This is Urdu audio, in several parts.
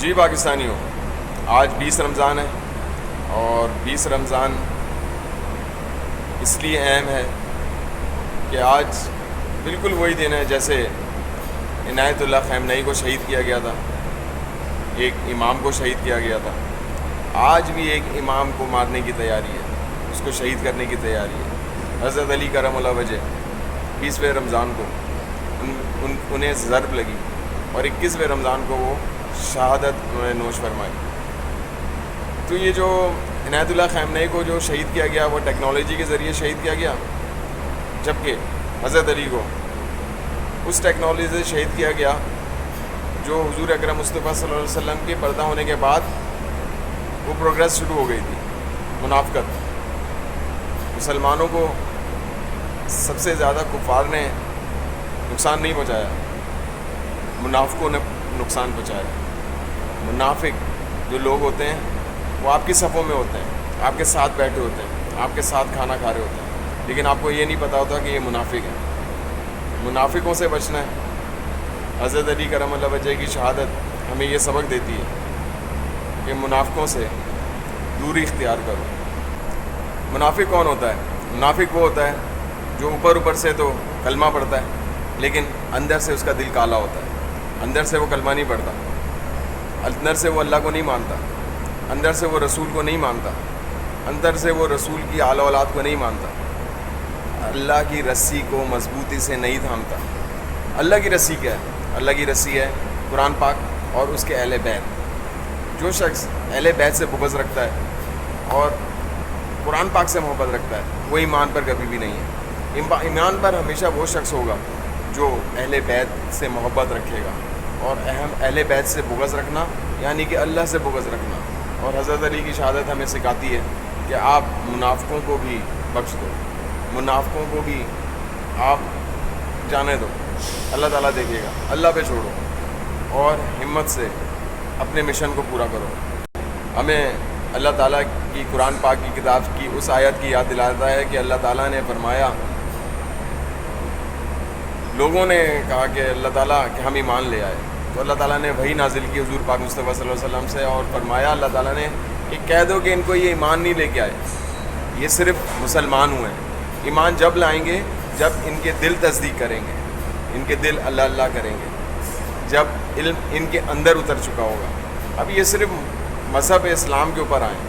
جی پاکستانیوں، آج 20 رمضان ہے اور 20 رمضان اس لیے اہم ہے کہ آج بالکل وہی دن ہے جیسے عنایت اللہ خامنہئی کو شہید کیا گیا تھا، ایک امام کو شہید کیا گیا تھا۔ آج بھی ایک امام کو مارنے کی تیاری ہے، اس کو شہید کرنے کی تیاری ہے۔ حضرت علی کرم اللہ وجہ 20ویں رمضان کو انہیں ضرب لگی اور 21ویں رمضان کو وہ شہادت انہوں نے نوش فرمائی۔ تو یہ جو عنایت اللہ خامنہئی کو جو شہید کیا گیا وہ ٹیکنالوجی کے ذریعے شہید کیا گیا، جبکہ حضرت علی کو اس ٹیکنالوجی سے شہید کیا گیا جو حضور اکرم مصطفیٰ صلی اللہ علیہ وسلم کے پردہ ہونے کے بعد وہ پروگریس شروع ہو گئی تھی، منافقت۔ مسلمانوں کو سب سے زیادہ کفار نے نقصان نہیں پہنچایا، منافقوں نے نقصان پہنچایا۔ منافق جو لوگ ہوتے ہیں وہ آپ کی صفوں میں ہوتے ہیں، آپ کے ساتھ بیٹھے ہوتے ہیں، آپ کے ساتھ کھانا کھا رہے ہوتے ہیں، لیکن آپ کو یہ نہیں پتہ ہوتا کہ یہ منافق ہے۔ منافقوں سے بچنا ہے۔ حضرت علی کرم اللہ وجہ کی شہادت ہمیں یہ سبق دیتی ہے کہ منافقوں سے دوری اختیار کرو۔ منافق کون ہوتا ہے؟ منافق وہ ہوتا ہے جو اوپر سے تو کلمہ پڑھتا ہے لیکن اندر سے اس کا دل کالا ہوتا ہے، اندر سے وہ کلمہ نہیں پڑھتا، اندر سے وہ اللہ کو نہیں مانتا، اندر سے وہ رسول کو نہیں مانتا، اندر سے وہ رسول کی آل اولاد کو نہیں مانتا، اللہ کی رسی کو مضبوطی سے نہیں تھامتا۔ اللہ کی رسی کیا ہے؟ اللہ کی رسی ہے قرآن پاک اور اس کے اہل بیت۔ جو شخص اہل بیت سے بغض رکھتا ہے اور قرآن پاک سے محبت رکھتا ہے وہ ایمان پر کبھی بھی نہیں ہے۔ ایمان پر ہمیشہ وہ شخص ہوگا جو اہل بیت سے محبت رکھے گا، اور اہل بیت سے بغض رکھنا یعنی کہ اللہ سے بغض رکھنا۔ اور حضرت علی کی شہادت ہمیں سکھاتی ہے کہ آپ منافقوں کو بھی بخش دو، منافقوں کو بھی آپ جانے دو، اللہ تعالیٰ دیکھے گا، اللہ پہ چھوڑو اور ہمت سے اپنے مشن کو پورا کرو۔ ہمیں اللہ تعالیٰ کی قرآن پاک کی کتاب کی اس آیت کی یاد دلاتا ہے کہ اللہ تعالیٰ نے فرمایا، لوگوں نے کہا کہ اللہ تعالیٰ کہ ہم ایمان لے آئے، تو اللہ تعالیٰ نے وحی نازل کی حضور پاک مصطفیٰ صلی اللہ علیہ وسلم سے اور فرمایا اللہ تعالیٰ نے کہ کہہ دو کہ ان کو یہ ایمان نہیں لے کے آئے، یہ صرف مسلمان ہوئے ہیں۔ ایمان جب لائیں گے جب ان کے دل تصدیق کریں گے، ان کے دل اللہ اللہ کریں گے، جب علم ان کے اندر اتر چکا ہوگا۔ اب یہ صرف مذہب اسلام کے اوپر آئے،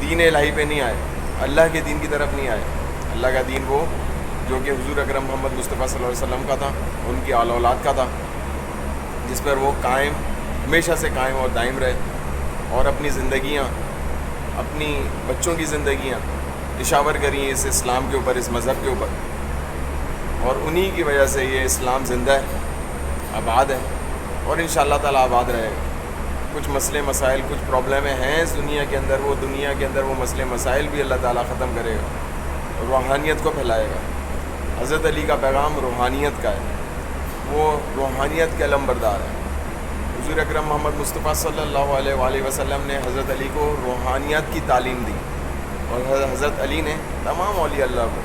دین الہی پہ نہیں آئے، اللہ کے دین کی طرف نہیں آئے۔ اللہ کا دین وہ جو کہ حضور اکرم محمد مصطفیٰ صلی اللہ علیہ وسلم کا تھا، ان کی آل اولاد کا تھا، جس پر وہ قائم، ہمیشہ سے قائم اور دائم رہے، اور اپنی زندگیاں، اپنی بچوں کی زندگیاں نشاور کریں اس اسلام کے اوپر، اس مذہب کے اوپر، اور انہی کی وجہ سے یہ اسلام زندہ ہے، آباد ہے، اور انشاءاللہ تعالیٰ آباد رہے گا۔ کچھ مسئلے مسائل، کچھ پرابلمیں ہیں اس دنیا کے اندر، وہ دنیا کے اندر وہ مسئلے مسائل بھی اللہ تعالیٰ ختم کرے گا، روحانیت کو پھیلائے گا۔ حضرت علی کا پیغام روحانیت کا ہے، وہ روحانیت کے علم بردار ہے۔ حضور اکرم محمد مصطفیٰ صلی اللہ علیہ وآلہ وسلم نے حضرت علی کو روحانیت کی تعلیم دی، اور حضرت علی نے تمام اولیاء اللہ کو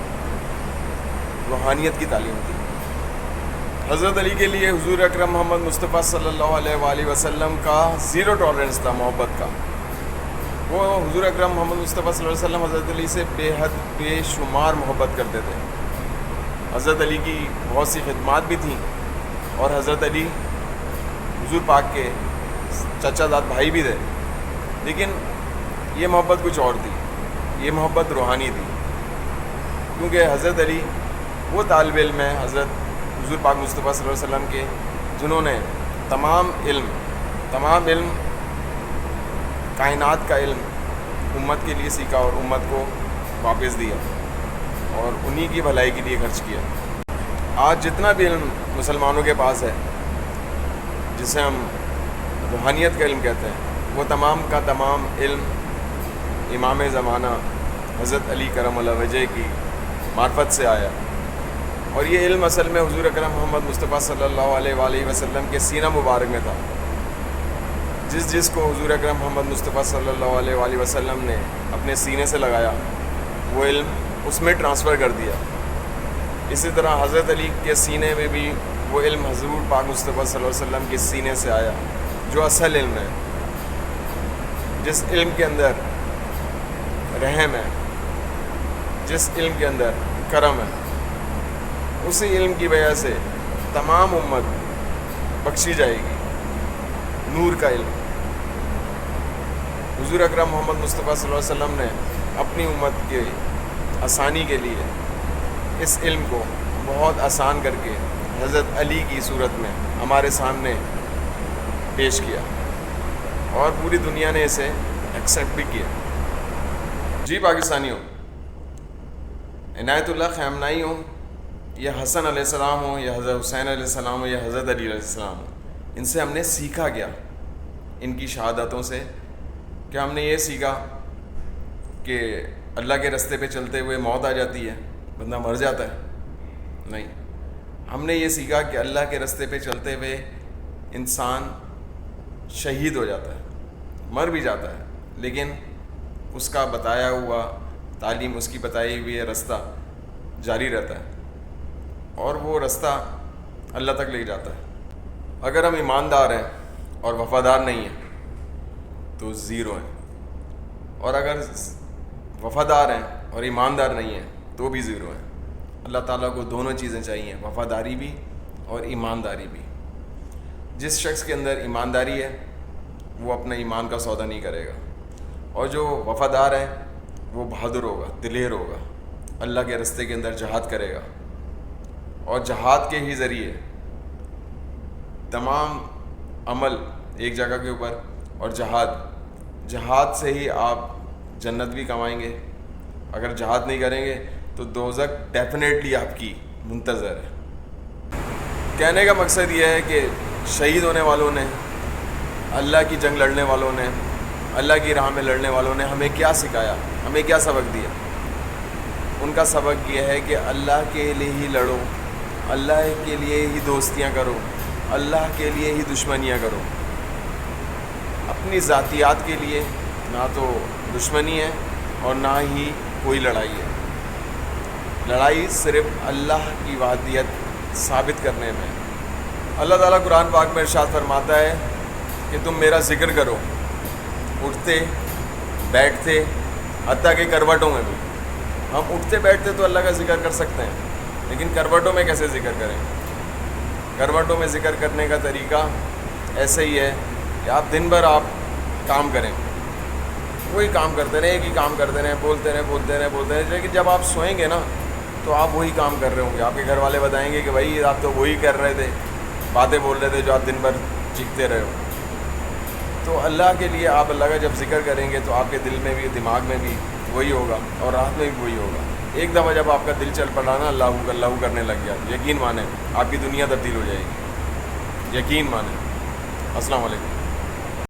روحانیت کی تعلیم دی۔ حضرت علی کے لیے حضور اکرم محمد مصطفیٰ صلی اللہ علیہ وآلہ وسلم کا زیرو ٹالرنس تھا محبت کا۔ وہ حضور اکرم محمد مصطفیٰ صلی اللہ علیہ وسلم حضرت علی سے بے حد بے شمار محبت کرتے تھے۔ حضرت علی کی بہت سی خدمات بھی تھیں، اور حضرت علی حضور پاک کے چچا زاد بھائی بھی تھے، لیکن یہ محبت کچھ اور تھی، یہ محبت روحانی تھی، کیونکہ حضرت علی وہ طالب علم ہے حضرت حضور پاک مصطفیٰ صلی اللہ علیہ وسلم کے جنہوں نے تمام علم کائنات کا علم امت کے لیے سیکھا اور امت کو واپس دیا، اور انہی کی بھلائی کے لیے خرچ کیا۔ آج جتنا بھی علم مسلمانوں کے پاس ہے، جسے ہم روحانیت کا علم کہتے ہیں، وہ تمام کا تمام علم امام زمانہ حضرت علی کرم اللہ وجہ کی معرفت سے آیا، اور یہ علم اصل میں حضور اکرم محمد مصطفیٰ صلی اللہ علیہ وآلہ وسلم کے سینہ مبارک میں تھا۔ جس کو حضور اکرم محمد مصطفیٰ صلی اللہ علیہ وآلہ وسلم نے اپنے سینے سے لگایا، وہ علم اس میں ٹرانسفر کر دیا۔ اسی طرح حضرت علی کے سینے میں بھی وہ علم حضور پاک مصطفیٰ صلی اللہ علیہ وسلم کے سینے سے آیا، جو اصل علم ہے، جس علم کے اندر رحم ہے، جس علم کے اندر کرم ہے، اسی علم کی وجہ سے تمام امت بخشی جائے گی، نور کا علم۔ حضور اکرم محمد مصطفیٰ صلی اللہ علیہ وسلم نے اپنی امت کے آسانی کے لیے اس علم کو بہت آسان کر کے حضرت علی کی صورت میں ہمارے سامنے پیش کیا، اور پوری دنیا نے اسے ایکسیپٹ بھی کیا۔ جی پاکستانیوں، عنایت اللہ خیمنائی ہوں یا حسن علیہ السلام ہوں یا حضرت حسین علیہ السلام ہوں یا حضرت علی علیہ السلام ہوں، ان سے ہم نے سیکھا گیا، ان کی شہادتوں سے کہ ہم نے یہ سیکھا کہ اللہ کے رستے پہ چلتے ہوئے موت آ جاتی ہے، بندہ مر جاتا ہے؟ نہیں، ہم نے یہ سیکھا کہ اللہ کے رستے پہ چلتے ہوئے انسان شہید ہو جاتا ہے، مر بھی جاتا ہے، لیکن اس کا بتایا ہوا تعلیم، اس کی بتائی ہوئی رستہ جاری رہتا ہے، اور وہ رستہ اللہ تک لے جاتا ہے۔ اگر ہم ایماندار ہیں اور وفادار نہیں ہیں تو زیرو ہیں، اور اگر وفادار ہیں اور ایماندار نہیں ہیں تو بھی زیرو ہیں۔ اللہ تعالیٰ کو دونوں چیزیں چاہیے، وفاداری بھی اور ایمانداری بھی۔ جس شخص کے اندر ایمانداری ہے وہ اپنے ایمان کا سودا نہیں کرے گا، اور جو وفادار ہے وہ بہادر ہوگا، دلیر ہوگا، اللہ کے رستے کے اندر جہاد کرے گا، اور جہاد کے ہی ذریعے تمام عمل ایک جگہ کے اوپر، اور جہاد سے ہی آپ جنت بھی کمائیں گے۔ اگر جہاد نہیں کریں گے تو دوزخ ڈیفینیٹلی آپ کی منتظر ہے۔ کہنے کا مقصد یہ ہے کہ شہید ہونے والوں نے، اللہ کی جنگ لڑنے والوں نے، اللہ کی راہ میں لڑنے والوں نے ہمیں کیا سکھایا، ہمیں کیا سبق دیا؟ ان کا سبق یہ ہے کہ اللہ کے لیے ہی لڑو، اللہ کے لیے ہی دوستیاں کرو، اللہ کے لیے ہی دشمنیاں کرو۔ اپنی ذاتیات کے لیے نہ تو دشمنی ہے اور نہ ہی کوئی لڑائی ہے۔ لڑائی صرف اللہ کی وحدانیت ثابت کرنے میں۔ اللہ تعالیٰ قرآن پاک میں ارشاد فرماتا ہے کہ تم میرا ذکر کرو، اٹھتے بیٹھتے، حتیٰ کہ کروٹوں میں بھی۔ ہم اٹھتے بیٹھتے تو اللہ کا ذکر کر سکتے ہیں، لیکن کروٹوں میں کیسے ذکر کریں؟ کروٹوں میں ذکر کرنے کا طریقہ ایسے ہی ہے کہ آپ دن بھر آپ کام کریں، وہی کام کرتے رہیں، ایک ہی کام کرتے رہیں، بولتے رہیں، لیکن جب آپ سوئیں گے نا تو آپ وہی کام کر رہے ہوں گے۔ آپ کے گھر والے بتائیں گے کہ بھائی آپ تو وہی کر رہے تھے، باتیں بول رہے تھے جو آپ دن بھر چیختے رہے ہو۔ تو اللہ کے لیے آپ اللہ کا جب ذکر کریں گے تو آپ کے دل میں بھی، دماغ میں بھی وہی ہوگا، اور رات میں بھی وہی ہوگا۔ ایک دفعہ جب آپ کا دل چل پڑا نا اللہ کرنے لگ گیا، یقین مانیں آپ کی دنیا تبدیل ہو جائے گی، یقین مانیں۔ السلام علیکم۔